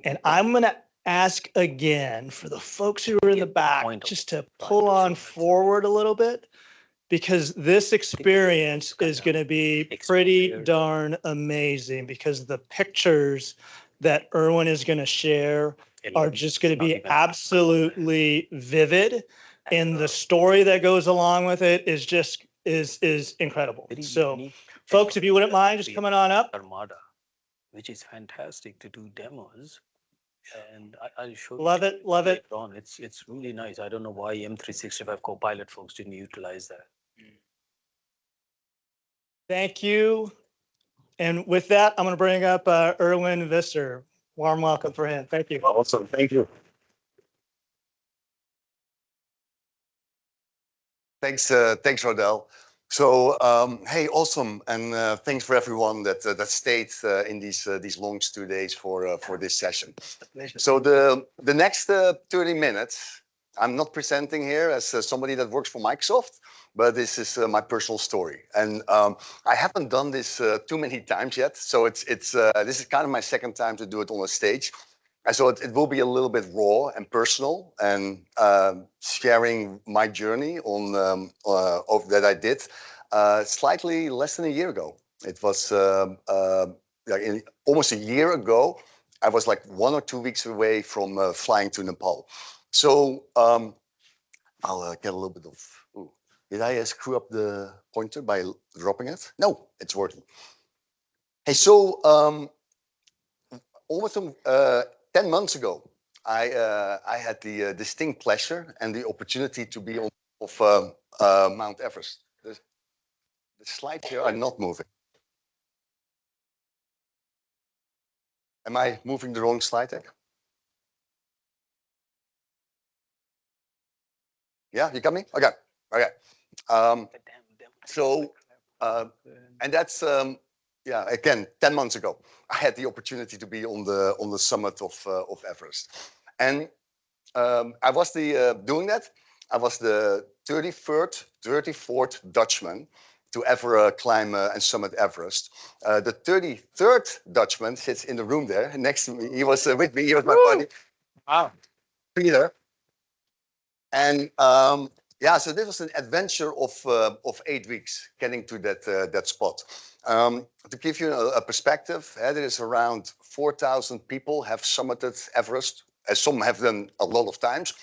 And I'm going to ask again for the folks who are in the back just to pull on forward a little bit, because this experience is going to be pretty darn amazing, because the pictures that Erwin is going to share are just going to be absolutely vivid. And the story that goes along with it is just is incredible. So folks, if you wouldn't mind just coming on up. Armada, which is fantastic to do demos. And I'll show you. Love it, love it. On. It's really nice. I don't know why M365 Copilot folks didn't utilize that. Thank you. And with that, I'm going to bring up Erwin Visser. Warm welcome for him. Thank you. Awesome. Thank you. Thanks, Rodel. So, hey, awesome, and thanks for everyone that stayed in these long 2 days for this session. So the next 30 minutes, I'm not presenting here as somebody that works for Microsoft, but this is my personal story, and I haven't done this too many times yet. So this is kind of my second time to do it on a stage. And so it will be a little bit raw and personal, and sharing my journey on that I did slightly less than a year ago. It was almost a year ago. I was like 1 or 2 weeks away from flying to Nepal. So I'll get a little bit of. Ooh, did I screw up the pointer by dropping it? No, it's working. Hey, so almost 10 months ago, I had the distinct pleasure and the opportunity to be on top of Mount Everest. The slides here are not moving. Am I moving the wrong slide deck? Yeah, you got me? Okay. Okay. And that's yeah. Again, 10 months ago, I had the opportunity to be on the summit of Everest, and I was doing that. I was the 34th Dutchman to ever climb and summit Everest. The 33rd Dutchman sits in the room there next to me. He was with me. He was my buddy. Wow. Peter. And yeah, so this was an adventure of 8 weeks getting to that spot. To give you a perspective, there is around 4,000 people have summited Everest, as some have done a lot of times.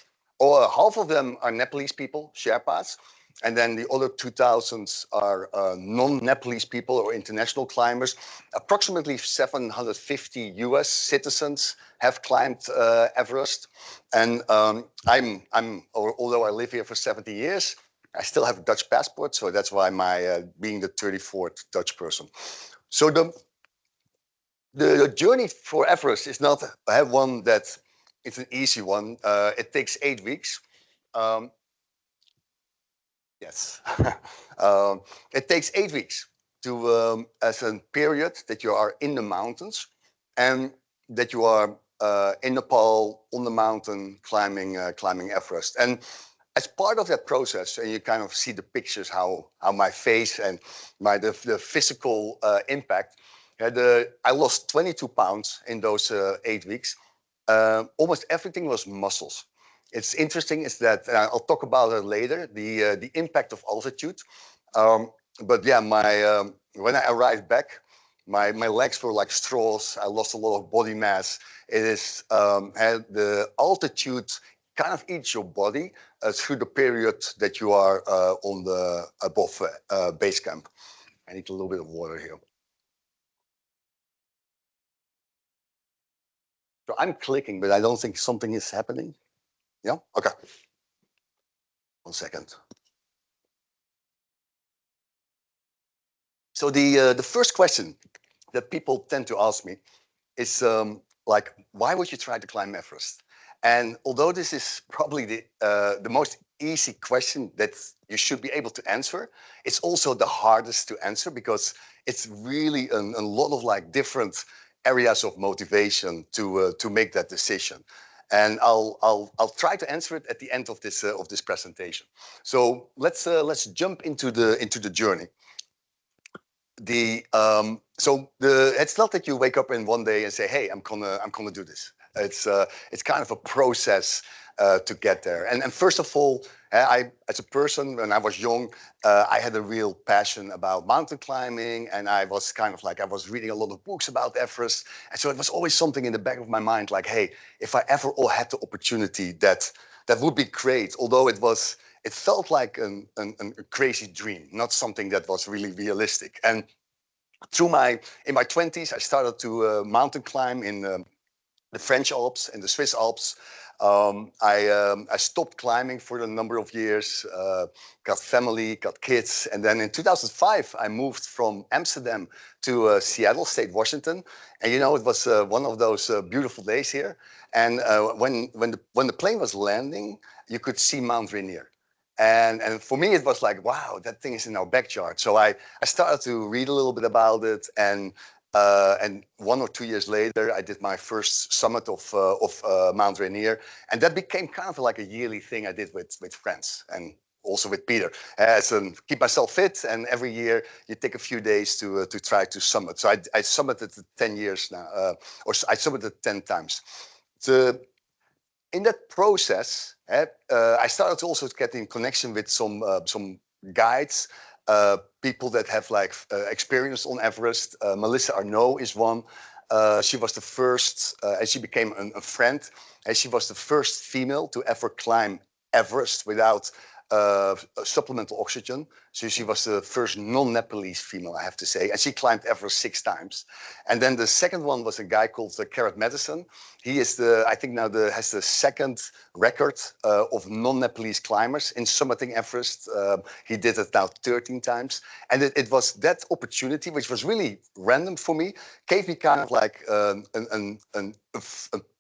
Or half of them are Nepalese people, Sherpas, and then the other 2,000 are non-Nepalese people or international climbers. Approximately 750 US citizens have climbed Everest. And although I live here for 70 years, I still have a Dutch passport, so that's why my being the 34th Dutch person. So the journey for Everest is not one that it's an easy one. It takes 8 weeks. Yes. It takes 8 weeks to as a period that you are in the mountains and that you are in Nepal on the mountain climbing Everest. And as part of that process, and you kind of see the pictures how my face and the physical impact. I lost 22 pounds in those 8 weeks. Almost everything was muscles. It's interesting is that I'll talk about it later. The impact of altitude. But yeah, when I arrived back, my legs were like straws. I lost a lot of body mass. It is the altitude kind of eats your body through the period that you are on the above base camp. I need a little bit of water here. So I'm clicking, but I don't think something is happening. Yeah. Okay. 1 second. So the first question that people tend to ask me is like, why would you try to climb Everest? And although this is probably the most easy question that you should be able to answer, it's also the hardest to answer because it's really a lot of like different areas of motivation to make that decision. And I'll try to answer it at the end of this presentation. So let's jump into the journey. It's not that you wake up in one day and say, hey, I'm gonna do this. It's kind of a process to get there. And first of all, as a person, when I was young, I had a real passion about mountain climbing, and I was kind of like, I was reading a lot of books about Everest. And so it was always something in the back of my mind, like, hey, if I ever had the opportunity, that would be great. Although it felt like a crazy dream, not something that was really realistic. And in my 20s, I started to mountain climb in the French Alps and the Swiss Alps. I stopped climbing for a number of years, got family, got kids. And then in 2005, I moved from Amsterdam to Seattle, State Washington. And you know, it was one of those beautiful days here. And when the plane was landing, you could see Mount Rainier. And for me, it was like, wow, that thing is in our backyard. So I started to read a little bit about it. And 1 or 2 years later, I did my first summit of Mount Rainier. And that became kind of like a yearly thing I did with friends and also with Peter. Keep myself fit. And every year you take a few days to try to summit. So I summited 10 years now, or I summited 10 times. In that process, I started also to get in connection with some guides, people that have like experience on Everest. Melissa Arnault is one. She was the first, and she became a friend. And she was the first female to ever climb Everest without supplemental oxygen. So she was the first non-Nepalese female, I have to say. And she climbed Everest 6 times. And then the second one was a guy called Carrot Madison. He is I think now has the second record of non-Nepalese climbers in summiting Everest. He did it now 13 times. And it was that opportunity, which was really random for me, gave me kind of like a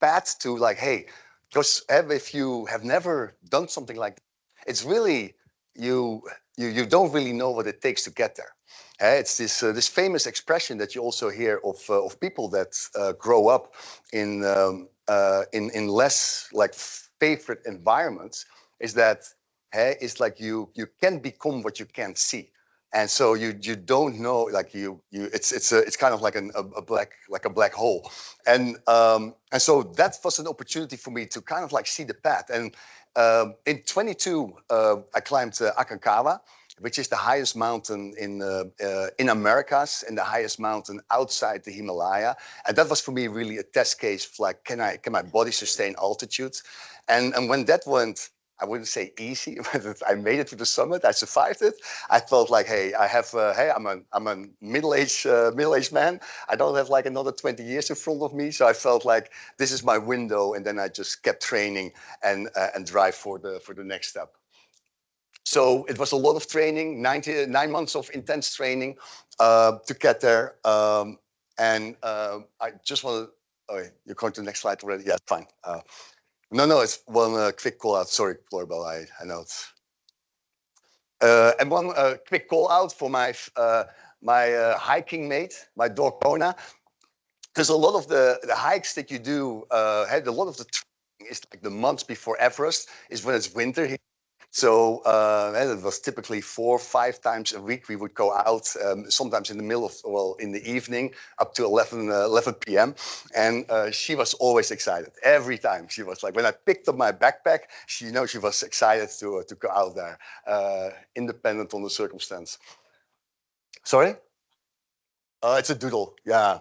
path to like, hey, because if you have never done something like that, it's really, you don't really know what it takes to get there. It's this famous expression that you also hear of people that grow up in less like favorite environments, is that it's like you can become what you can't see. And so you don't know, like it's kind of like a black hole. And so that was an opportunity for me to kind of like see the path. And in 22, I climbed Aconcagua, which is the highest mountain in Americas and the highest mountain outside the Himalaya. And that was for me really a test case of like, can my body sustain altitude? And when that went, I wouldn't say easy, but I made it to the summit. I survived it. I felt like, hey, I'm a middle-aged man. I don't have like another 20 years in front of me. So I felt like this is my window. And then I just kept training and drive for the next step. So it was a lot of training, 9 months of intense training to get there. I just want to, oh, you're going to the next slide already? Yeah, fine. No, it's one quick call out. Sorry, Florbel, I know it's. And one quick call out for my hiking mate, my dog Kona. Because a lot of the hikes that you do, a lot of the training is like the months before Everest is when it's winter here. So it was typically 4 or 5 times a week. We would go out, sometimes in the middle of, well, in the evening, up to 11 p.m. And she was always excited. Every time she was like, when I picked up my backpack, she was excited to go out there, independent on the circumstance. Sorry? It's a doodle. Yeah.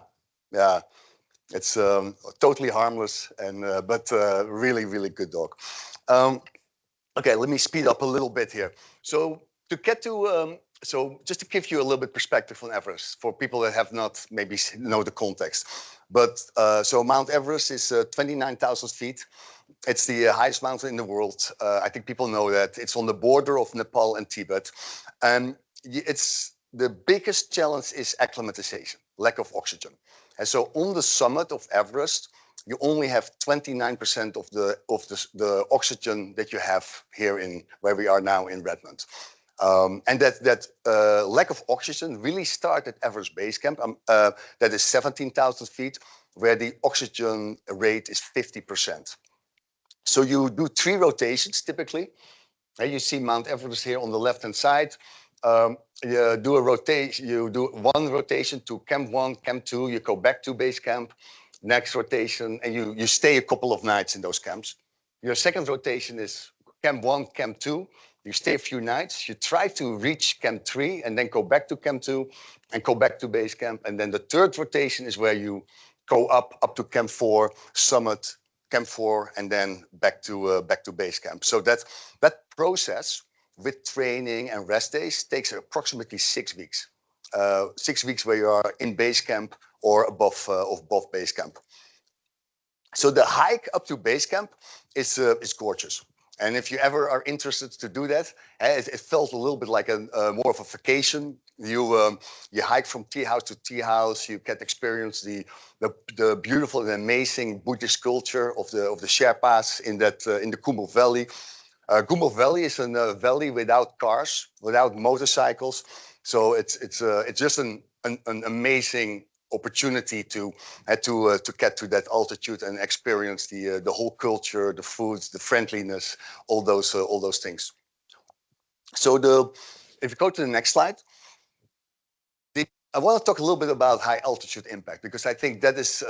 It's totally harmless, but really, really good dog. Okay, let me speed up a little bit here. So to get to, so just to give you a little bit perspective on Everest for people that have not maybe know the context. But so Mount Everest is 29,000 feet. It's the highest mountain in the world. I think people know that. It's on the border of Nepal and Tibet. And the biggest challenge is acclimatization, lack of oxygen. And so on the summit of Everest, you only have 29% of the oxygen that you have here in where we are now in Redmond. And that lack of oxygen really started at Everest Base Camp. That is 17,000 feet, where the oxygen rate is 50%. So you do 3 rotations typically. And you see Mount Everest here on the left-hand side. You do 1 rotation to Camp 1, Camp 2, you go back to base camp. next rotation, and you stay a couple of nights in those camps. Your second rotation is camp 1, camp 2. You stay a few nights, you try to reach camp 3 and then go back to camp 2 and go back to base camp. And then the third rotation is where you go up to camp 4, summit, camp 4, and then back to base camp. So that process with training and rest days takes approximately 6 weeks. 6 weeks where you are in base camp or above base camp. So the hike up to base camp is gorgeous. And if you ever are interested to do that, it felt a little bit like more of a vacation. You hike from tea house to tea house. You get experience the beautiful and amazing Buddhist culture of the Sherpas in the Kumul Valley. Kumul Valley is a valley without cars, without motorcycles. So it's just an amazing opportunity to get to that altitude and experience the whole culture, the foods, the friendliness, all those things. So if you go to the next slide, I want to talk a little bit about high altitude impact, because I think that is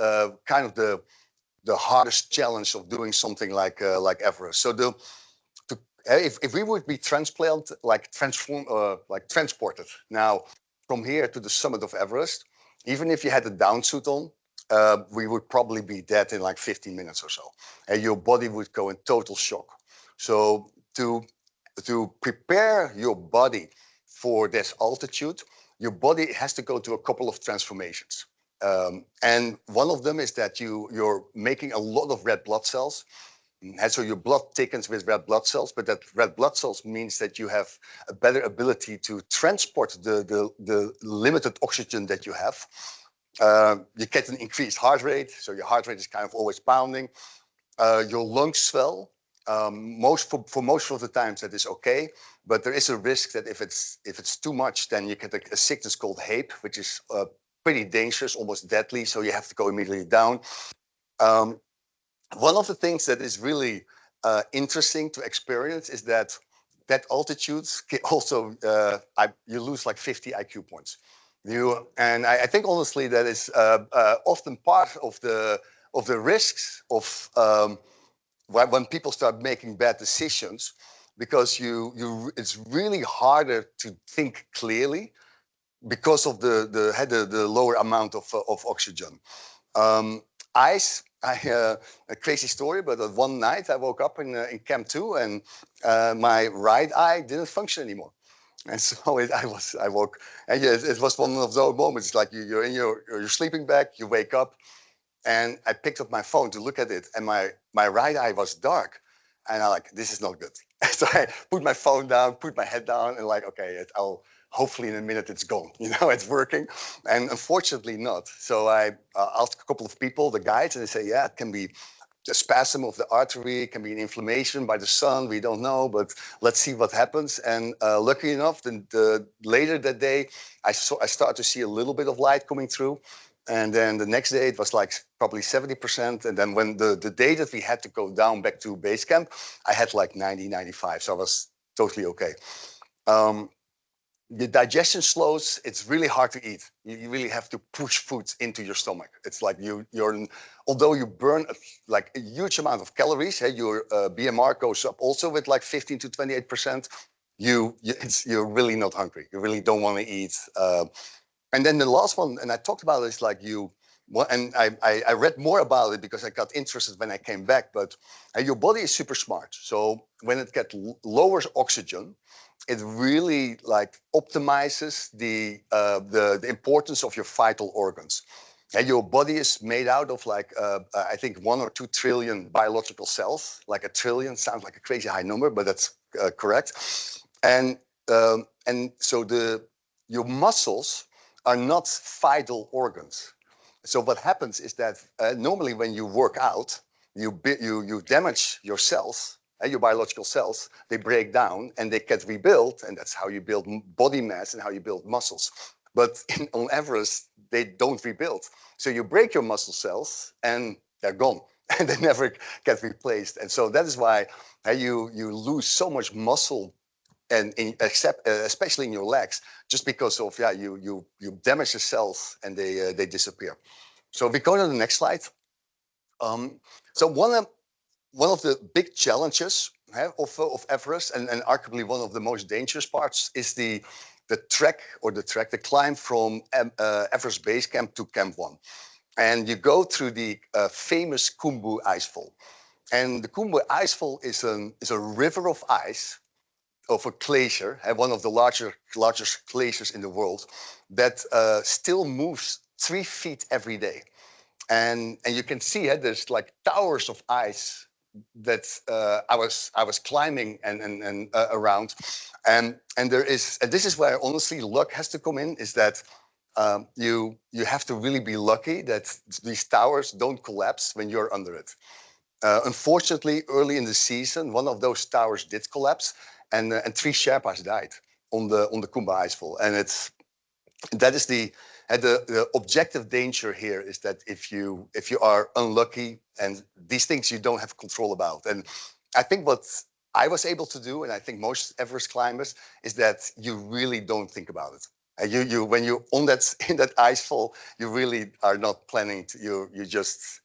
kind of the hardest challenge of doing something like Everest. So if we would be transported now from here to the summit of Everest, even if you had a down suit on, we would probably be dead in like 15 minutes or so, and your body would go in total shock. So to prepare your body for this altitude, your body has to go to a couple of transformations. And one of them is that you're making a lot of red blood cells. And so your blood thickens with red blood cells, but that red blood cells means that you have a better ability to transport the limited oxygen that you have. You get an increased heart rate, so your heart rate is kind of always pounding. Your lungs swell. For most of the times that is okay, but there is a risk that if it's too much, then you get a sickness called HAPE, which is pretty dangerous, almost deadly. So you have to go immediately down. One of the things that is really interesting to experience is that altitudes also you lose like 50 IQ points. And I think honestly that is often part of the risks of when people start making bad decisions, because it's really harder to think clearly because of the lower amount of oxygen. A crazy story, but one night I woke up in camp 2 and my right eye didn't function anymore. And so I woke, and yeah, it was one of those moments. Like you're in your sleeping bag, you wake up, and I picked up my phone to look at it, and my right eye was dark, and I'm like, this is not good. So I put my phone down, put my head down, and like, okay, hopefully in a minute it's gone, it's working. And unfortunately not. So I asked a couple of people, the guides, and they say, yeah, it can be a spasm of the artery, it can be an inflammation by the sun, we don't know, but let's see what happens. And lucky enough, later that day, I started to see a little bit of light coming through. And then the next day it was like probably 70%. And then when the day that we had to go down back to base camp, I had like 90, 95. So I was totally okay. The digestion slows. It's really hard to eat. You really have to push food into your stomach. It's like although you burn like a huge amount of calories, your BMR goes up also with like 15 to 28%. You're really not hungry. You really don't want to eat. And then the last one, and I talked about this, like and I read more about it because I got interested when I came back, but your body is super smart. So when it gets lower oxygen, it really like optimizes the importance of your vital organs. And your body is made out of like, I think 1 or 2 trillion biological cells. Like a trillion sounds like a crazy high number, but that's correct. And so your muscles are not vital organs. So what happens is that normally when you work out, you damage your cells, your biological cells. They break down and they get rebuilt, and that's how you build body mass and how you build muscles. But on Everest, they don't rebuild. So you break your muscle cells and they're gone, and they never get replaced. And so that is why you lose so much muscle, and especially in your legs, just because of you damage the cells and they disappear. So if we go to the next slide, So one of the big challenges of Everest, and arguably one of the most dangerous parts, is the climb from Everest Base Camp to Camp 1. And you go through the famous Khumbu Icefall. And the Khumbu Icefall is a river of ice, of a glacier, one of the largest glaciers in the world, that still moves 3 feet every day. And you can see there's like towers of ice that I was climbing and around, and this is where honestly luck has to come in. Is that you have to really be lucky that these towers don't collapse when you're under it. Unfortunately, early in the season, one of those towers did collapse, and 3 Sherpas died on the Khumbu Icefall, and that is the objective danger here, is that if you are unlucky, and these things you don't have control about. And I think what I was able to do, and I think most Everest climbers, is that you really don't think about it. You when you're in that ice fall, you really are not planning to. You just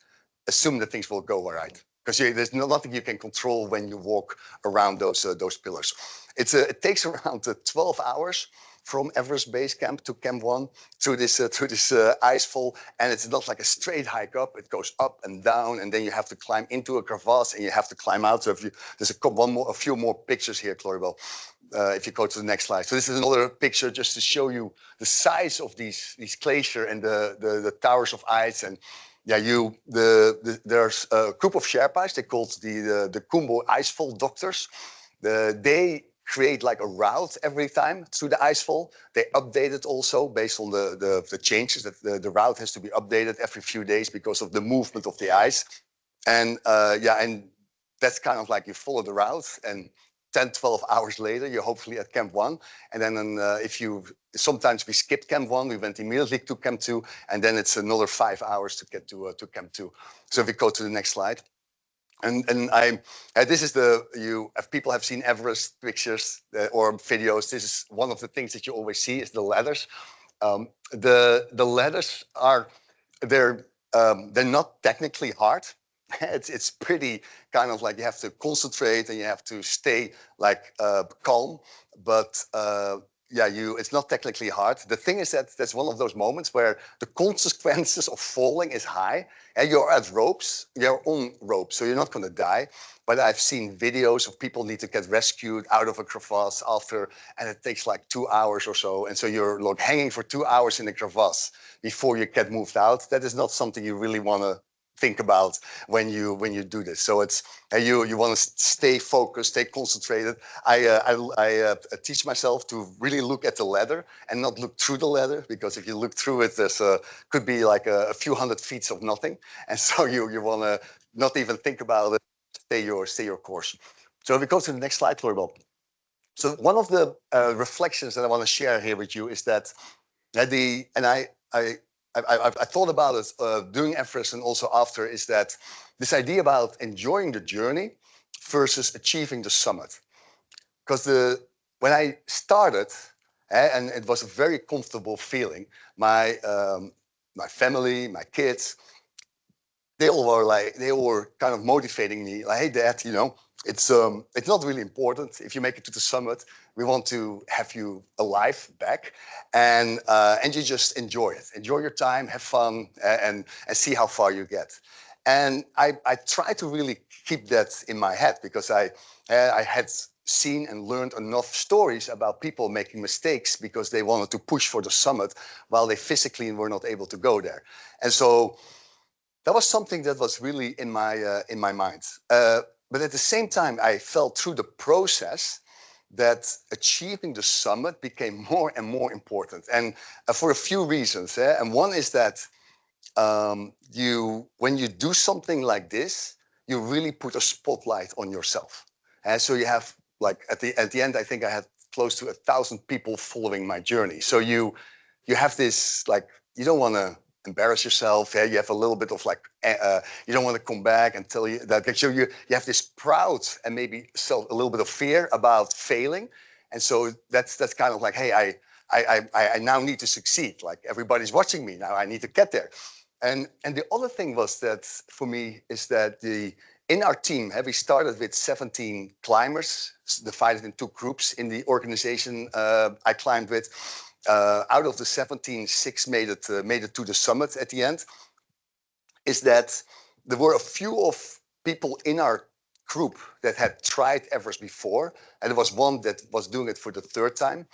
assume that things will go all right, because there's nothing you can control when you walk around those pillars. It takes around 12 hours from Everest Base Camp to Camp 1 through this ice fall, and it's not like a straight hike up. It goes up and down, and then you have to climb into a crevasse, and you have to climb out. So there's a few more pictures here, Claribel. If you go to the next slide. So this is another picture just to show you the size of these glacier and the towers of ice. And yeah, there's a group of Sherpas. They're called the Khumbu Icefall Doctors. They create like a route every time through the icefall. They update it also based on the changes. That the route has to be updated every few days because of the movement of the ice. And and that's kind of like you follow the route, and 10, 12 hours later, you're hopefully at Camp 1. And then sometimes we skipped Camp 1, we went immediately to Camp 2, and then it's another 5 hours to get to Camp 2. So if we go to the next slide. And this is if people have seen Everest pictures or videos, this is one of the things that you always see is the ladders. The ladders they're not technically hard. It's pretty kind of like you have to concentrate and you have to stay like calm, but it's not technically hard. The thing is that that's one of those moments where the consequences of falling is high, and you're on ropes, so you're not going to die. But I've seen videos of people need to get rescued out of a crevasse after, and it takes like 2 hours or so, and so you're like hanging for 2 hours in a crevasse before you get moved out. That is not something you really want to think about when you do this. So it's you want to stay focused, stay concentrated. I teach myself to really look at the ladder and not look through the ladder, because if you look through it, there's could be like a few hundred feet of nothing, and so you want to not even think about it. Stay your course. So if we go to the next slide, Floribel. So one of the reflections that I want to share here with you is that I thought about it during Everest and also after, is that this idea about enjoying the journey versus achieving the summit. Because when I started, and it was a very comfortable feeling, my family, my kids, they all were kind of motivating me, like, hey, Dad, it's not really important if you make it to the summit. We want to have you alive back, and you just enjoy it. Enjoy your time, have fun, and see how far you get. And I try to really keep that in my head, because I had seen and learned enough stories about people making mistakes because they wanted to push for the summit while they physically were not able to go there. And so that was something that was really in my mind. But at the same time, I felt through the process that achieving the summit became more and more important, and for a few reasons. And one is that when you do something like this, you really put a spotlight on yourself. And so you have, like, at the end, I think I had close to 1,000 people following my journey. So you have this, like, you don't want to embarrass yourself. You have a little bit of like, you don't want to come back and tell you that. So you have this proud and maybe a little bit of fear about failing. And so that's kind of like, hey, I now need to succeed. Like, everybody's watching me now. I need to get there. And the other thing was that for me is that in our team, we started with 17 climbers, divided in 2 groups in the organization I climbed with. Out of the 17, 6 made it to the summit at the end. Is that there were a few of people in our group that had tried Everest before, and there was one that was doing it for the 3rd time.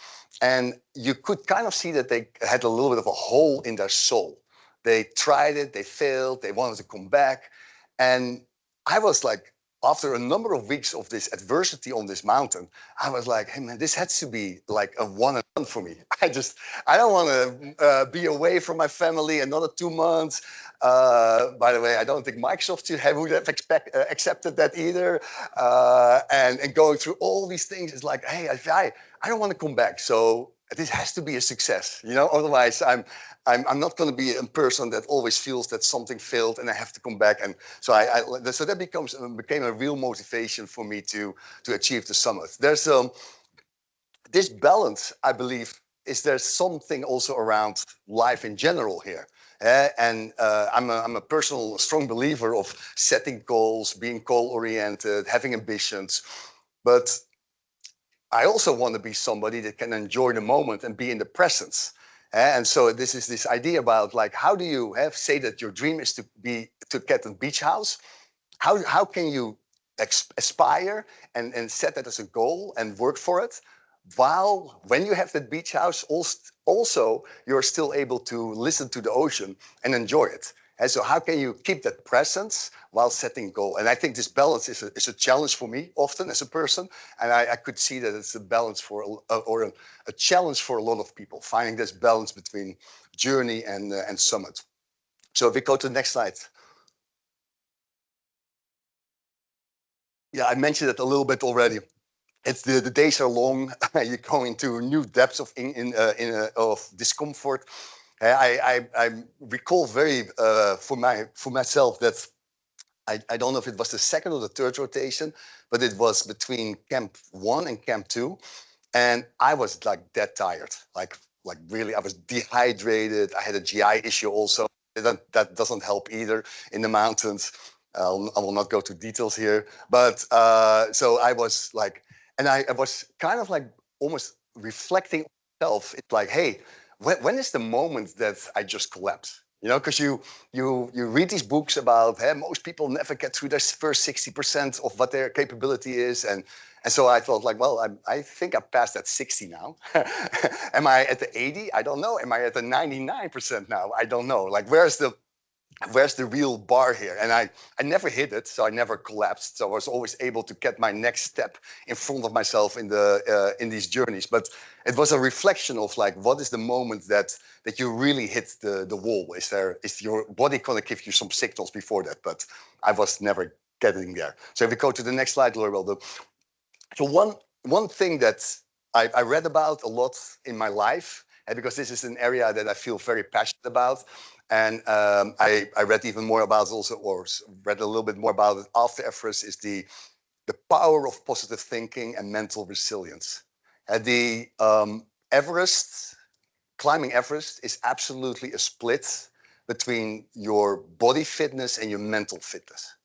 And you could kind of see that they had a little bit of a hole in their soul. They tried it, they failed, they wanted to come back. And I was like, after a number of weeks of this adversity on this mountain, I was like, hey man, this has to be like a one and done for me. I don't want to be away from my family another 2 months. By the way, I don't think Microsoft would have accepted that either. And going through all these things, it's like, hey, I don't want to come back. So this has to be a success, you know. Otherwise, I'm not going to be a person that always feels that something failed and I have to come back. And so so that became a real motivation for me to achieve the summit. There's this balance, I believe, is there something also around life in general here. And I'm a personal strong believer of setting goals, being goal-oriented, having ambitions. But I also want to be somebody that can enjoy the moment and be in the presence. And so this is this idea about like, how do you say that your dream is to get a beach house? How can you aspire and set that as a goal and work for it, while when you have that beach house, also you're still able to listen to the ocean and enjoy it. And so how can you keep that presence while setting goal? And I think this balance is a challenge for me often as a person. And I could see that it's a balance or a challenge for a lot of people, finding this balance between journey and summit. So if we go to the next slide. Yeah, I mentioned it a little bit already. It's the days are long. You go into new depths of discomfort. I recall very for myself that I don't know if it was the 2nd or the 3rd rotation, but it was between Camp 1 and Camp 2, and I was like dead tired, like really. I was dehydrated. I had a GI issue also. That doesn't help either in the mountains. I will not go to details here, but so I was like, and I was kind of like almost reflecting on myself. It's like, hey, when is the moment that I just collapse? You know, because you read these books about most people never get through their first 60% of what their capability is, and so I thought like, well, I think I passed that 60 now. Am I at the 80? I don't know. Am I at the 99% now? I don't know. Like, where's the real bar here? And I never hit it, so I never collapsed. So I was always able to get my next step in front of myself in these journeys. But it was a reflection of like, what is the moment that you really hit the wall? Is your body going to give you some signals before that? But I was never getting there. So if we go to the next slide, Laura. So one thing that I read about a lot in my life, and because this is an area that I feel very passionate about, and I read even more about it also, or read a little bit more about it after Everest, is the power of positive thinking and mental resilience. Climbing Everest is absolutely a split between your body fitness and your mental fitness.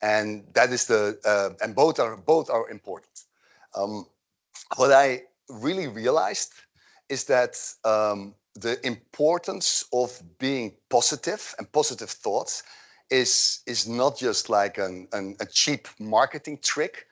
And that is and both are important. What I really realized is that the importance of being positive and positive thoughts is not just like a cheap marketing trick,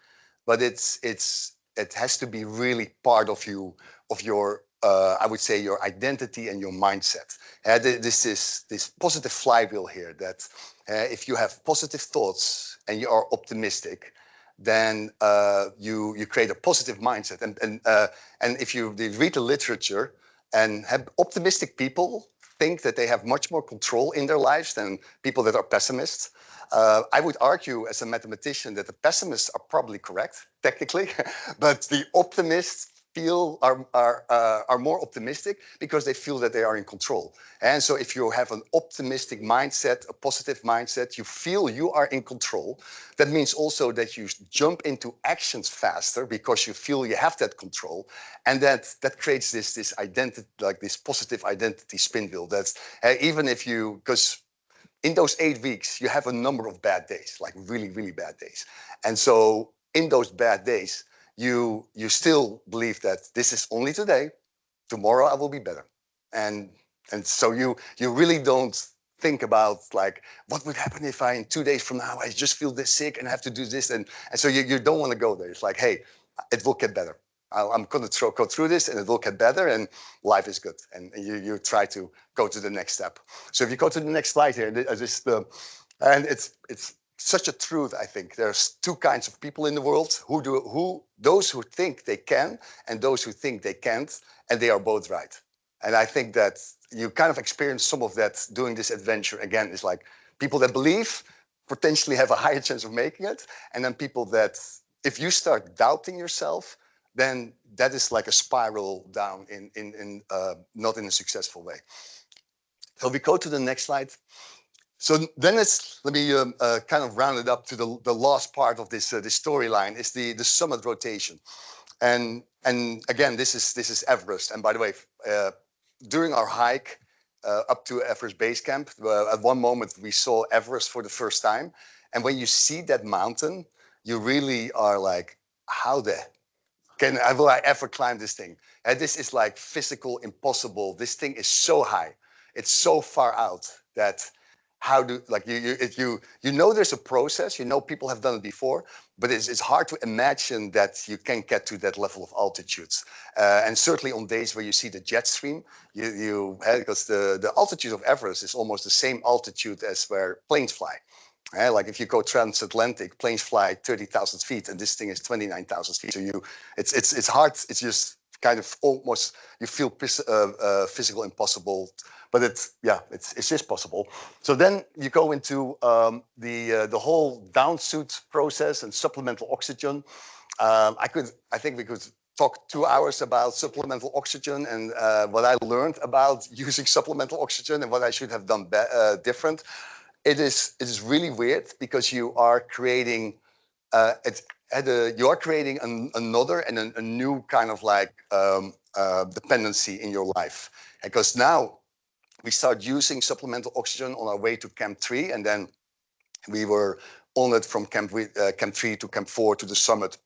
but it has to be really part of your I would say your identity and your mindset. This positive flywheel here that if you have positive thoughts and you are optimistic, then you create a positive mindset. And if you read the literature, and have optimistic people think that they have much more control in their lives than people that are pessimists. I would argue as a mathematician that the pessimists are probably correct, technically, but the optimists are more optimistic because they feel that they are in control. And so if you have an optimistic mindset, a positive mindset, you feel you are in control. That means also that you jump into actions faster because you feel you have that control. And that creates this identity, like this positive identity spin wheel. That's even if because in those 8 weeks, you have a number of bad days, like really, really bad days. And so in those bad days, you still believe that this is only today, tomorrow I will be better. And so you really don't think about like, what would happen if in 2 days from now, I just feel this sick and I have to do this. And so you don't want to go there. It's like, hey, it will get better. I'm going to go through this and it will get better and life is good. And you try to go to the next step. So if you go to the next slide here, and it's such a truth, I think. There's 2 kinds of people in the world, those who think they can and those who think they can't, and they are both right. And I think that you kind of experience some of that doing this adventure. Again, it's like people that believe potentially have a higher chance of making it, and then people that, if you start doubting yourself, then that is like a spiral down not in a successful way. So we go to the next slide. So then let me kind of round it up to the last part of this storyline is the summit rotation. And again, this is Everest. And by the way, during our hike up to Everest Base Camp, at one moment we saw Everest for the first time. And when you see that mountain, you really are like, how will I ever climb this thing? And this is like physical impossible. This thing is so high. It's so far out that you know there's a process, you know people have done it before, but it's hard to imagine that you can get to that level of altitudes. And certainly on days where you see the jet stream, because the altitude of Everest is almost the same altitude as where planes fly. Like if you go transatlantic, planes fly 30,000 feet, and this thing is 29,000 feet. So it's hard. It's just kind of almost you feel physical impossible, but it's just possible. So then you go into the whole downsuit process and supplemental oxygen. I think we could talk 2 hours about supplemental oxygen and what I learned about using supplemental oxygen and what I should have done different. It is really weird because you are creating another and a new kind of like dependency in your life. Because now we start using supplemental oxygen on our way to Camp 3, and then we were on it from Camp 3 to Camp 4 to the summit.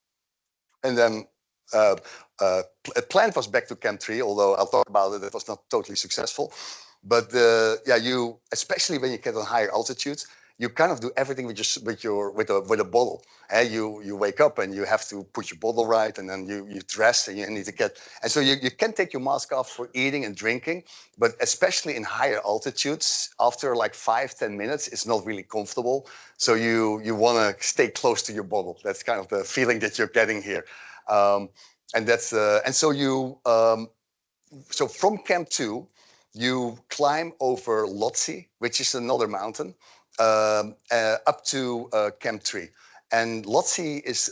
And then plan was back to Camp 3, although I'll talk about it, it was not totally successful. But you, especially when you get on higher altitudes, you kind of do everything with a bottle. You wake up and you have to put your bottle right, and then you dress and you need to get. And so you can take your mask off for eating and drinking, but especially in higher altitudes, after like 5-10 minutes, it's not really comfortable. So you want to stay close to your bottle. That's kind of the feeling that you're getting here, so from Camp 2. You climb over Lhotse, which is another mountain, up to Camp 3. And Lhotse is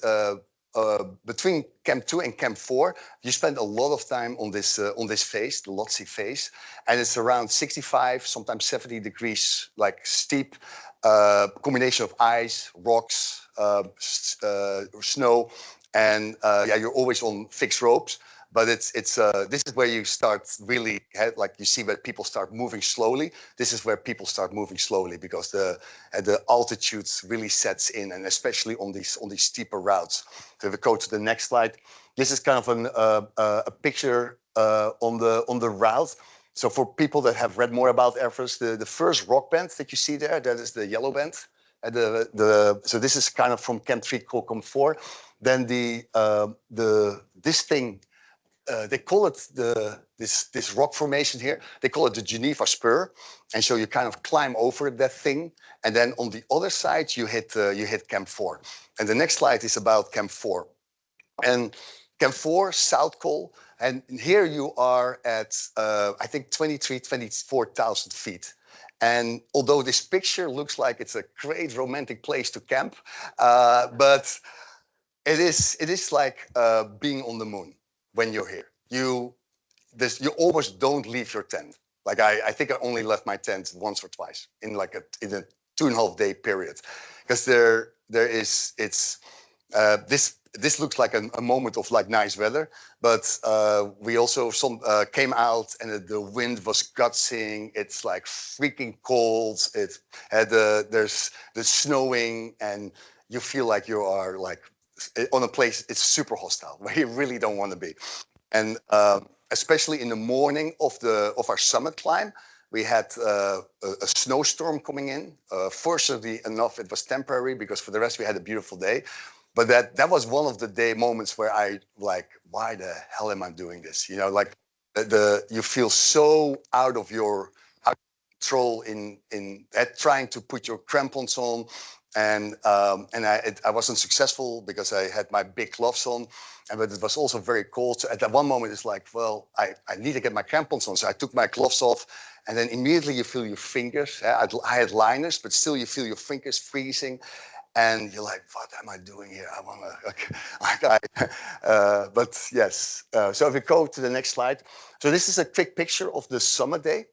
between Camp 2 and Camp 4. You spend a lot of time on this face, the Lhotse face, and it's around 65, sometimes 70 degrees, like steep combination of ice, rocks, snow, and you're always on fixed ropes. But this is where you start really, like you see where people start moving slowly. This is where people start moving slowly because the altitude really sets in, and especially on these steeper routes. So if we go to the next slide, this is kind of a picture on the route. So for people that have read more about Everest, the first rock band that you see there, that is the yellow band. So this is kind of from Camp 3 to Camp 4. Then this thing. They call it this rock formation here. They call it the Geneva Spur, and so you kind of climb over that thing, and then on the other side you hit Camp 4. And the next slide is about Camp 4, and Camp 4 South Col, and here you are at I think 24,000 feet. And although this picture looks like it's a great romantic place to camp, but it is like being on the moon. When you're here, you almost don't leave your tent. Like I think I only left my tent once or twice in a 2.5 day period, because this looks like a moment of like nice weather, but we also came out and the wind was gutsing. It's like freaking cold. It had there's snowing, and you feel like you are like on a place. It's super hostile where you really don't want to be, and especially in the morning of our summit climb. We had a snowstorm coming in. Fortunately enough, it was temporary because for the rest we had a beautiful day. But that was one of the moments where I like, why the hell am I doing this? You know, like you feel so out of control in trying to put your crampons on, and I wasn't successful because I had my big gloves on, but it was also very cold. So at that one moment, it's like, well, I need to get my crampons on. So I took my gloves off, and then immediately you feel your fingers. I had liners, but still you feel your fingers freezing. And you're like, what am I doing here? I want to, but yes. So if we go to the next slide. So this is a quick picture of the summit day.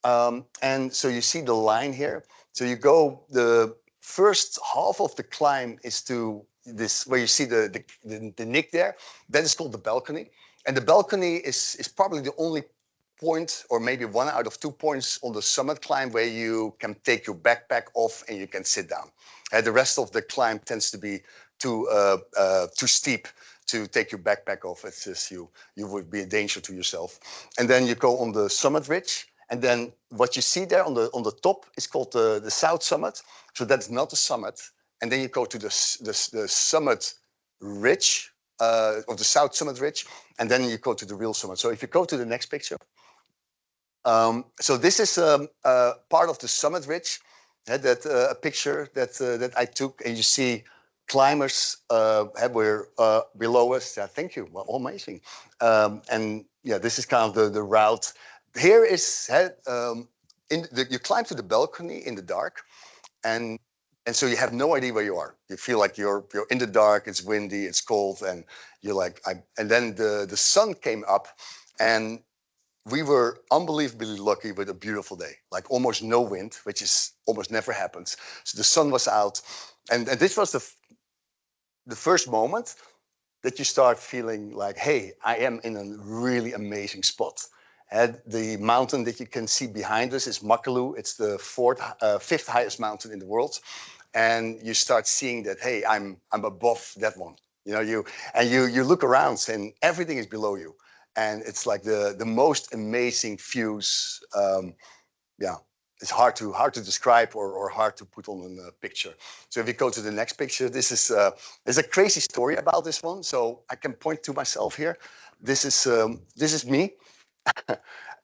And so you see the line here. So you go, the first half of the climb is to this, where you see the nick there. That is called the balcony. And the balcony is probably the only point, or maybe one out of 2 points on the summit climb where you can take your backpack off and you can sit down. The rest of the climb tends to be too steep to take your backpack off. It's just you would be a danger to yourself. And then you go on the summit ridge, and then what you see there on the top is called the South Summit. So that's not the summit. And then you go to the summit ridge, or the South Summit ridge, and then you go to the real summit. So if you go to the next picture. So this is part of the summit ridge. That a picture that I took, and you see climbers were below us. Thank you. Well, amazing. And yeah, this is kind of the route. Here is you climb to the balcony in the dark, and so you have no idea where you are. You feel like you're in the dark. It's windy. It's cold, and you're like. And then the sun came up, and we were unbelievably lucky with a beautiful day, like almost no wind, which is almost never happens. So the sun was out, and this was the first moment that you start feeling like, hey, I am in a really amazing spot. And the mountain that you can see behind us is Makalu. It's the fifth highest mountain in the world, and you start seeing that, hey, I'm above that one. You know, you look around and everything is below you. And it's like the most amazing views. Yeah, it's hard to describe or hard to put on a picture. So if you go to the next picture, there's a crazy story about this one. So I can point to myself here. This is me.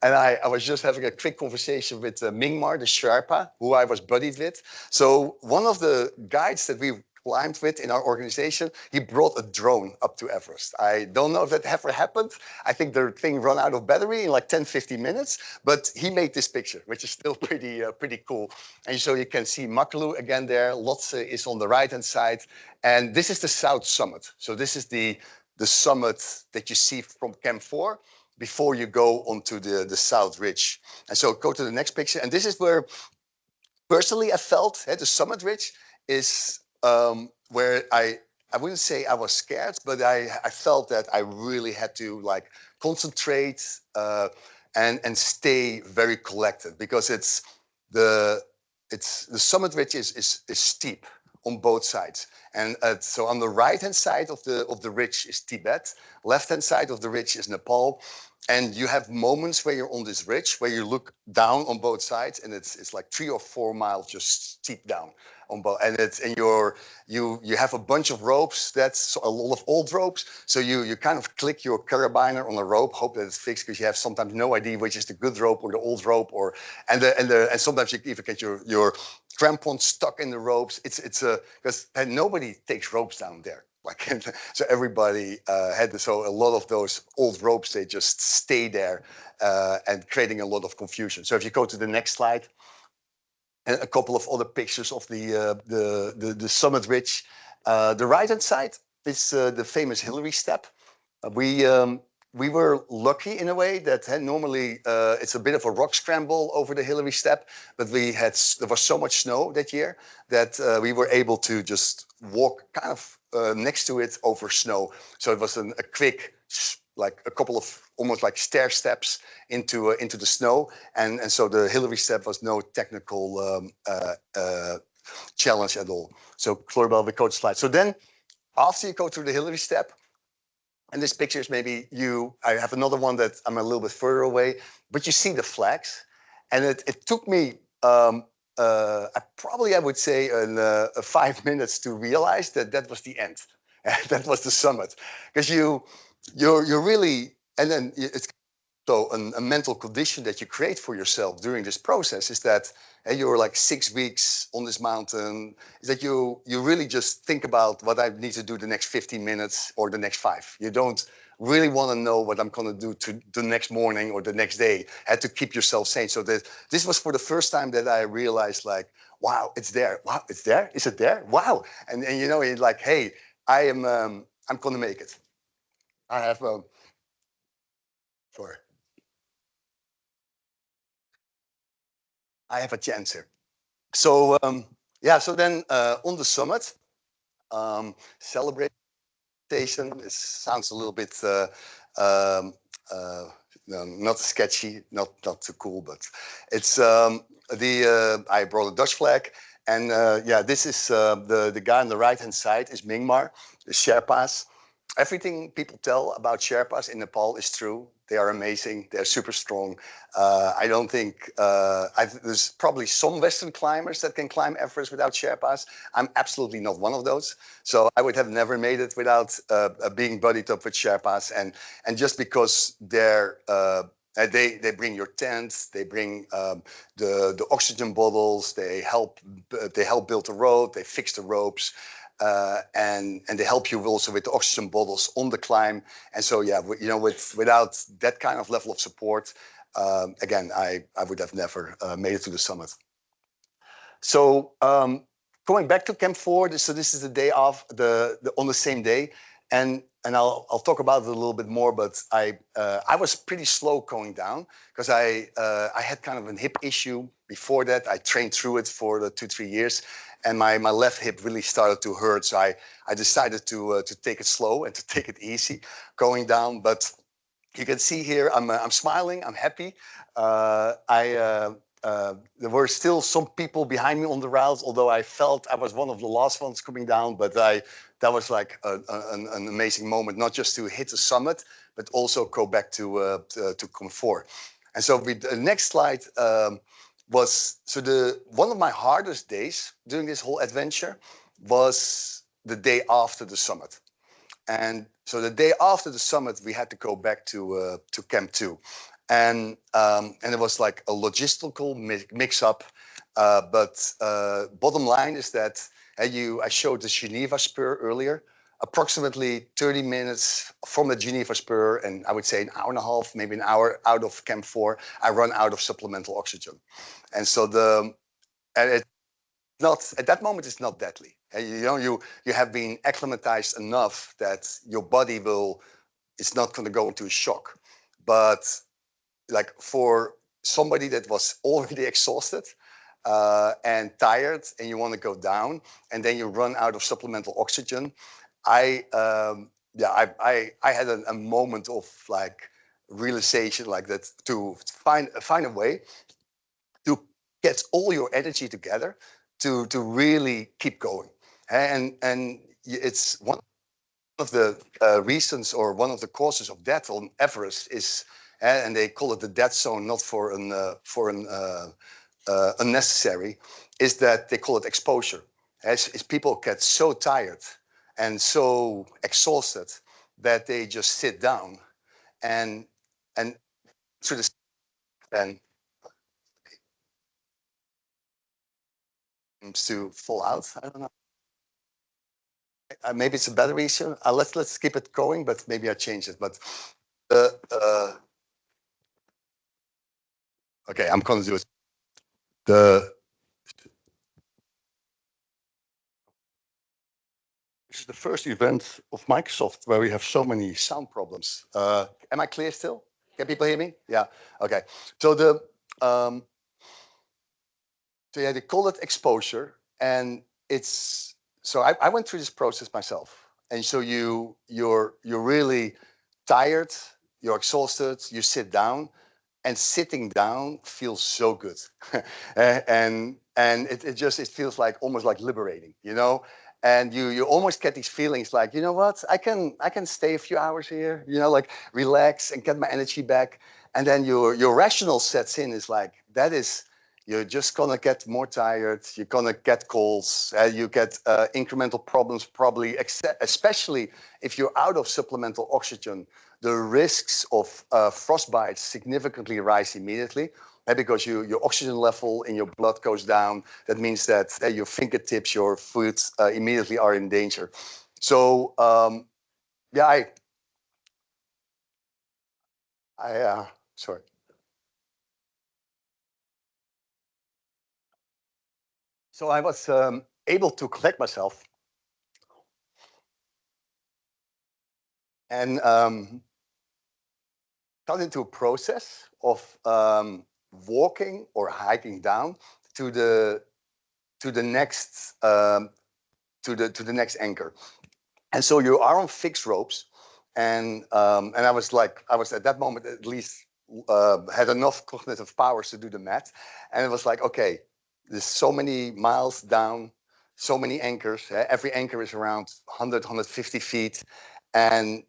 And I was just having a quick conversation with Mingmar, the Sherpa, who I was buddied with. So one of the guides that we climbed with in our organization, he brought a drone up to Everest. I don't know if that ever happened. I think the thing ran out of battery in like 10, 15 minutes, but he made this picture, which is still pretty cool. And so you can see Makalu again there. Lhotse is on the right-hand side. And this is the South Summit. So this is the summit that you see from Camp 4 before you go onto the South Ridge. And so go to the next picture. And this is where, personally, I felt the summit ridge is where I wouldn't say I was scared, but I felt that I really had to like concentrate and stay very collected, because the summit ridge is steep on both sides. And so on the right-hand side of the ridge is Tibet, left-hand side of the ridge is Nepal. And you have moments where you're on this ridge where you look down on both sides, and it's like 3 or 4 miles just steep down on both. And you have a bunch of ropes. That's a lot of old ropes. So you kind of click your carabiner on a rope, hope that it's fixed, because you have sometimes no idea which is the good rope or the old rope, and sometimes you even get your crampon stuck in the ropes. Because nobody takes ropes down there. Like, so everybody so a lot of those old ropes, they just stay there and creating a lot of confusion. So if you go to the next slide, and a couple of other pictures of the summit ridge. The right-hand side is the famous Hillary Step. We we were lucky in a way that normally it's a bit of a rock scramble over the Hillary step, but there was so much snow that year that we were able to just walk kind of next to it over snow. So it was a quick, like a couple of almost like stair steps into the snow, and so the Hillary step was no technical challenge at all. So Florbel, we go to slide. So then after you go through the Hillary step, and this picture is maybe you, I have another one that I'm a little bit further away, but you see the flags. And it took me, I would say, 5 minutes to realize that that was the end. That was the summit. Because you're really, and then it's so a mental condition that you create for yourself during this process is that you're like 6 weeks on this mountain, is that you really just think about what I need to do the next 15 minutes or the next 5. You don't really want to know what I'm going to do to the next morning or the next day. Had to keep yourself sane. So this was for the first time that I realized, like, wow, it's there. Wow, it's there. Is it there? Wow. And you know, it's like, hey, I'm going to make it. I have sorry. I have a chance here. So yeah, so then on the summit, celebration. It sounds a little bit um, no, not sketchy, not too cool, but it's I brought a Dutch flag, and yeah, this is the guy on the right hand side is Myanmar, the Sherpas. Everything people tell about Sherpas in Nepal is true. They are amazing. They're super strong. I don't think there's probably some Western climbers that can climb Everest without Sherpas. I'm absolutely not one of those. So I would have never made it without being buddied up with Sherpas. And just because they bring your tent, they bring the oxygen bottles, they help build the road, they fix the ropes. And they help you also with the oxygen bottles on the climb. And so, yeah, you know, without that kind of level of support, again, I would have never made it to the summit. So going back to Camp 4, so this is the day of on the same day, and I'll talk about it a little bit more. But I was pretty slow going down because I had kind of a hip issue before that. I trained through it for the 2-3 years, and my left hip really started to hurt. So I decided to take it slow and to take it easy going down. But you can see here, I'm smiling, I'm happy. There were still some people behind me on the route, although I felt I was one of the last ones coming down. But that was like an amazing moment, not just to hit the summit, but also go back to Camp 4. And so the next slide was, so one of my hardest days during this whole adventure was the day after the summit. And so the day after the summit, we had to go back to Camp 2. And it was like a logistical mix-up. But bottom line is that I showed the Geneva Spur earlier. Approximately 30 minutes from the Geneva Spur, and I would say an hour and a half, maybe an hour out of Camp 4, I run out of supplemental oxygen. And so at that moment, it's not deadly. You know, you have been acclimatized enough that your body it's not going to go into a shock. But like for somebody that was already exhausted and tired, and you want to go down, and then you run out of supplemental oxygen, I had a moment of like realization like that, to find a way to get all your energy together to really keep going. And it's one of the reasons, or one of the causes of death on Everest is, and they call it the death zone, not for an unnecessary, is that they call it exposure. As people get so tired and so exhausted that they just sit down and through the and to fall out. I don't know. Maybe it's a battery issue. Let's keep it going, but maybe I change it. But okay, I'm going to do it. The This is the first event of Microsoft where we have so many sound problems. Am I clear still? Can people hear me? Yeah. Okay. So they call it exposure, and it's so I went through this process myself, and so you're really tired, you're exhausted, you sit down, and sitting down feels so good, and it feels like almost like liberating, you know. And you almost get these feelings like, you know what, I can stay a few hours here, you know, like relax and get my energy back. And then your rational sets in, is like, that is, you're just gonna get more tired. You're gonna get colds. You get incremental problems, probably, especially if you're out of supplemental oxygen. The risks of frostbite significantly rise immediately, because your oxygen level in your blood goes down. That means that your fingertips, your foot immediately are in danger. So yeah, sorry. So I was able to collect myself and got into a process of walking or hiking down to the next to the next anchor. And so you are on fixed ropes, and I was at that moment at least had enough cognitive powers to do the math, and it was like, okay, there's so many miles down, so many anchors. Every anchor is around 100, 150 feet, and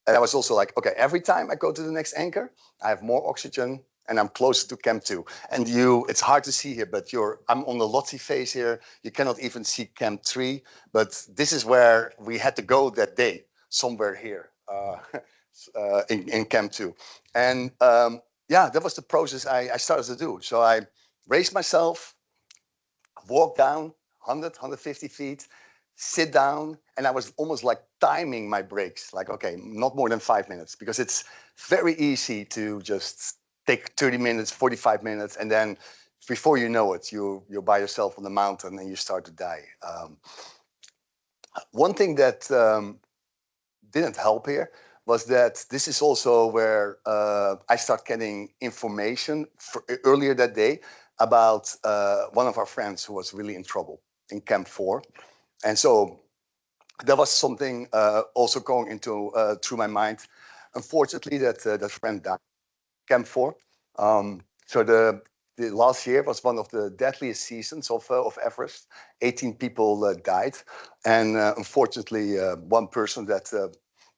I was also like, okay, every time I go to the next anchor, I have more oxygen and I'm closer to Camp 2. And it's hard to see here, but I'm on the Lottie phase here. You cannot even see Camp 3, but this is where we had to go that day, somewhere here in Camp 2. And yeah, that was the process I started to do. So I raised myself, walked down 100, 150 feet, sit down, and I was almost like timing my breaks, like, okay, not more than 5 minutes, because it's very easy to just take 30 minutes, 45 minutes, and then before you know it, you're by yourself on the mountain and you start to die. One thing that didn't help here was that this is also where I start getting information earlier that day about one of our friends who was really in trouble in Camp 4. And so there was something also going into through my mind. Unfortunately, that friend died, Camp 4. So the last year was one of the deadliest seasons of Everest. 18 people died, and unfortunately, one person that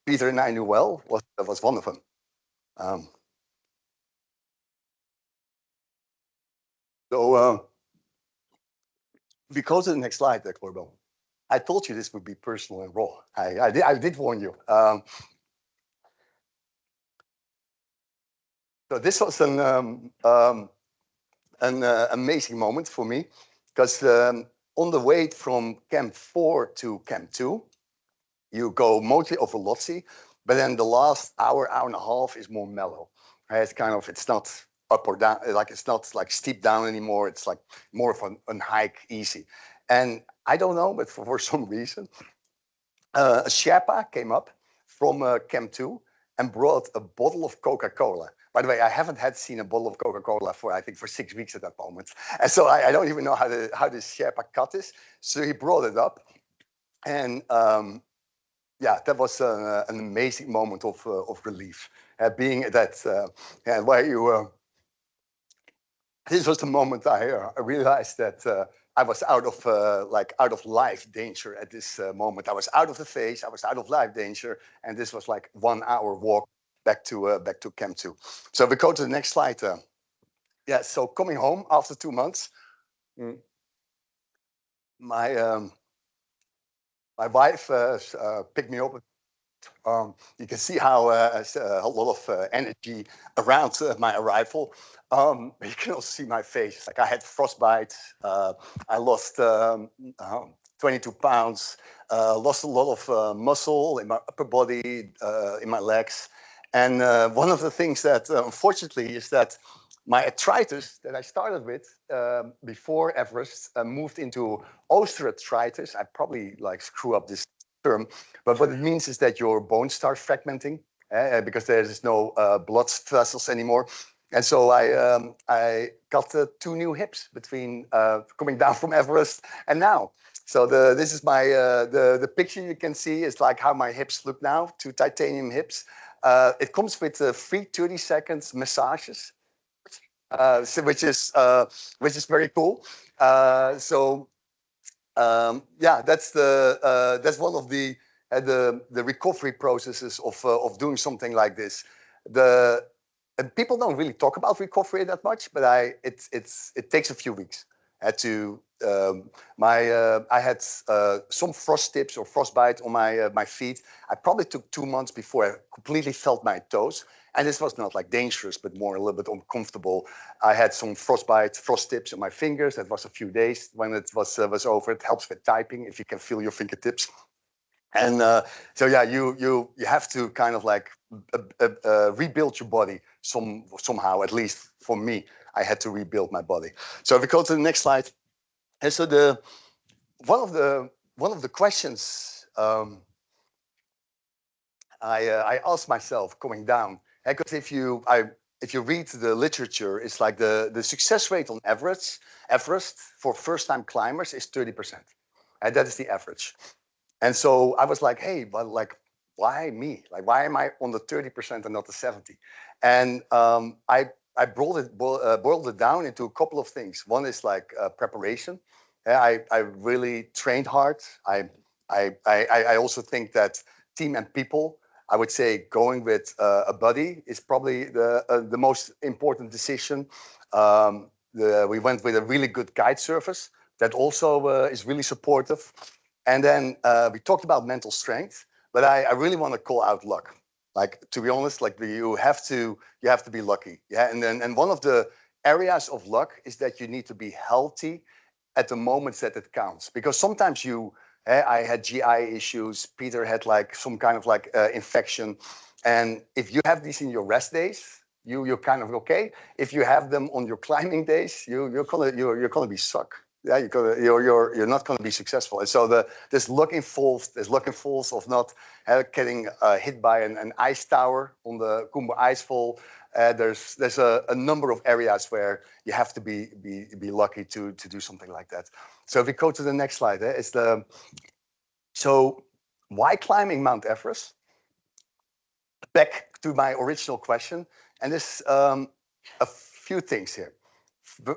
Peter and I knew well was one of them. So we go to the next slide, Corbel. I told you this would be personal and raw. I did warn you. So this was an amazing moment for me, because on the way from Camp 4 to Camp 2, you go mostly over Lhotse, but then the last hour, hour and a half is more mellow. It's kind of, it's not up or down, like it's not like steep down anymore. It's like more of an hike, easy. And I don't know, but for some reason, a Sherpa came up from Camp 2 and brought a bottle of Coca-Cola. By the way, I haven't seen a bottle of Coca-Cola I think for 6 weeks at that moment. And so I don't even know how this Sherpa cut is. So he brought it up. And yeah, that was an amazing moment of relief. Being at that, where you, this was the moment I realized that I was out of life danger at this moment. I was out of the phase, I was out of life danger, and this was like 1 hour walk back to Camp 2. So we go to the next slide. Yeah, so coming home after 2 months, my wife picked me up. You can see how a lot of energy around my arrival. You can also see my face. Like, I had frostbite. I lost 22 pounds. Lost a lot of muscle in my upper body, in my legs. And one of the things that, unfortunately, is that my arthritis that I started with before Everest moved into osteoarthritis. I probably like screw up this term, but what it means is that your bones start fragmenting because there is no blood vessels anymore. And so I got 2 new hips between coming down from Everest and now. So this is my the picture you can see is like how my hips look now, 2 titanium hips. It comes with free 30 seconds massages, which is very cool. Yeah, that's one of the recovery processes of doing something like this. And people don't really talk about recovery that much, but it takes a few weeks. I had some frost tips or frostbite on my feet. I probably took 2 months before I completely felt my toes. And this was not like dangerous, but more a little bit uncomfortable. I had some frost tips on my fingers. That was a few days. When it was over, it helps with typing if you can feel your fingertips. And so yeah, you have to kind of like rebuild your body somehow. At least for me, I had to rebuild my body. So if we go to the next slide, and so one of the questions I asked myself coming down, because if you read the literature, it's like the success rate on Everest for first-time climbers is 30%, and that is the average. And so I was like, hey, but like, why me? Like, why am I on the 30% and not the 70? And I boiled it down into a couple of things. One is like preparation. I really trained hard. I also think that team and people, I would say going with a buddy is probably the most important decision. We went with a really good guide service that also is really supportive. And then we talked about mental strength, but I really want to call out luck. Like, to be honest, like you have to be lucky. Yeah. And one of the areas of luck is that you need to be healthy at the moments that it counts. Because sometimes I had GI issues. Peter had like some kind of like infection. And if you have these in your rest days, you're kind of okay. If you have them on your climbing days, you're gonna be suck. Yeah, you're not going to be successful. And so there's luck involved of not getting hit by an ice tower on the Kumbu Icefall. There's a number of areas where you have to be lucky to do something like that. So if we go to the next slide, so why climbing Mount Everest? Back to my original question, and there's a few things here.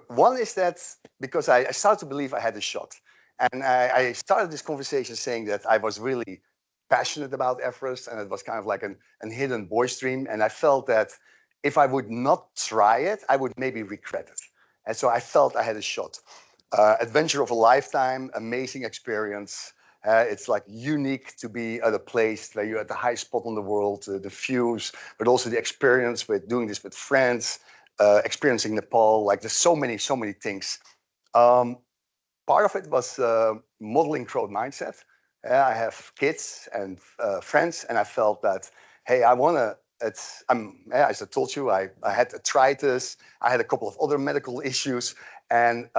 One is that because I started to believe I had a shot. And I started this conversation saying that I was really passionate about Everest, and it was kind of like an hidden boy's dream. And I felt that if I would not try it, I would maybe regret it. And so I felt I had a shot. Adventure of a lifetime, amazing experience. It's like unique to be at a place where you're at the highest spot in the world, the views, but also the experience with doing this with friends. Experiencing Nepal, like there's so many things. Part of it was modeling growth mindset. I have kids and friends, and I felt that, hey, I want to. As I told you, I had arthritis. I had a couple of other medical issues, and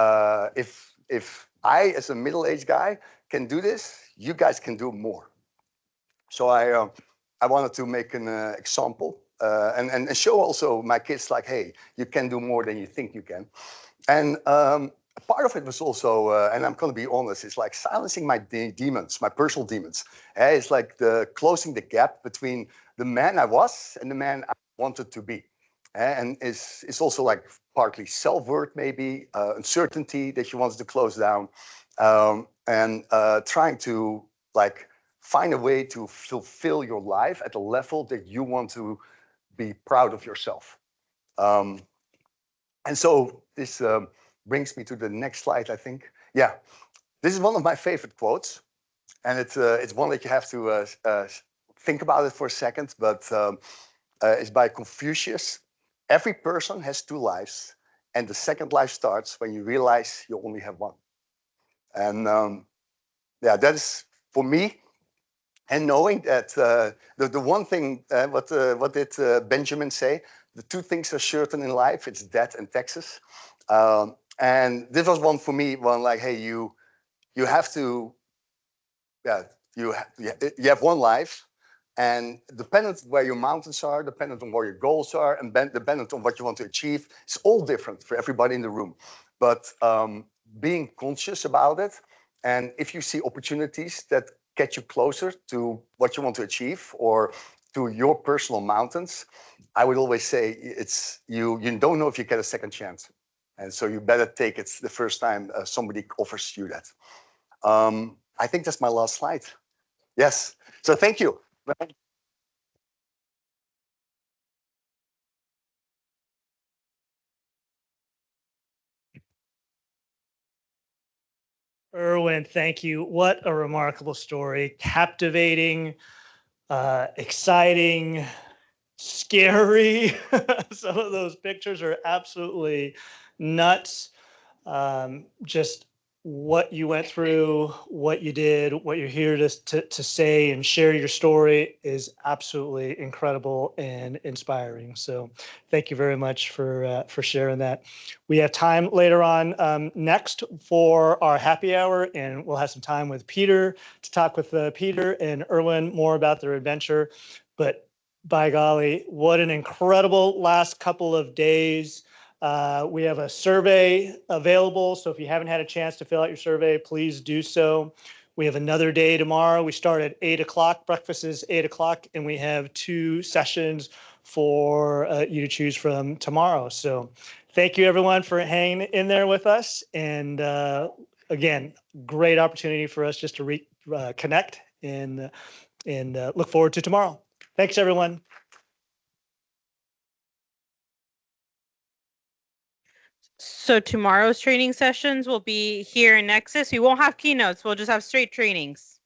if I, as a middle-aged guy, can do this, you guys can do more. So I wanted to make an example. And show also my kids like, hey, you can do more than you think you can. And part of it was also, and I'm going to be honest, it's like silencing my demons, my personal demons. It's like closing the gap between the man I was and the man I wanted to be. And it's also like partly self-worth, maybe uncertainty that you wanted to close down, and trying to like find a way to fulfill your life at the level that you want to be proud of yourself. And so this brings me to the next slide, I think. Yeah, this is one of my favorite quotes, and it's one that you have to think about it for a second, but it's by Confucius. Every person has 2 lives, and the second life starts when you realize you only have one. And yeah, that is for me. And knowing that the one thing, what did Benjamin say? The 2 things are certain in life: it's death and taxes. And this was one for me. One like, hey, you have to you have one life, and dependent where your mountains are, dependent on where your goals are, and dependent on what you want to achieve, it's all different for everybody in the room. But being conscious about it, and if you see opportunities that get you closer to what you want to achieve or to your personal mountains, I would always say it's you don't know if you get a second chance. And so you better take it the first time somebody offers you that. I think that's my last slide. Yes. So thank you. Erwin, thank you. What a remarkable story. Captivating, exciting, scary. Some of those pictures are absolutely nuts. Just what you went through, what you did, what you're here to say and share your story is absolutely incredible and inspiring. So thank you very much for sharing that. We have time later on next for our happy hour, and we'll have some time with Peter to talk with Peter and Erwin more about their adventure. But by golly, what an incredible last couple of days. We have a survey available, so if you haven't had a chance to fill out your survey, please do so. We have another day tomorrow. We start at 8 o'clock. Breakfast is 8 o'clock, and we have 2 sessions for you to choose from tomorrow. So thank you, everyone, for hanging in there with us. And again, great opportunity for us just to connect and look forward to tomorrow. Thanks, everyone. So tomorrow's training sessions will be here in Nexus. We won't have keynotes. We'll just have straight trainings.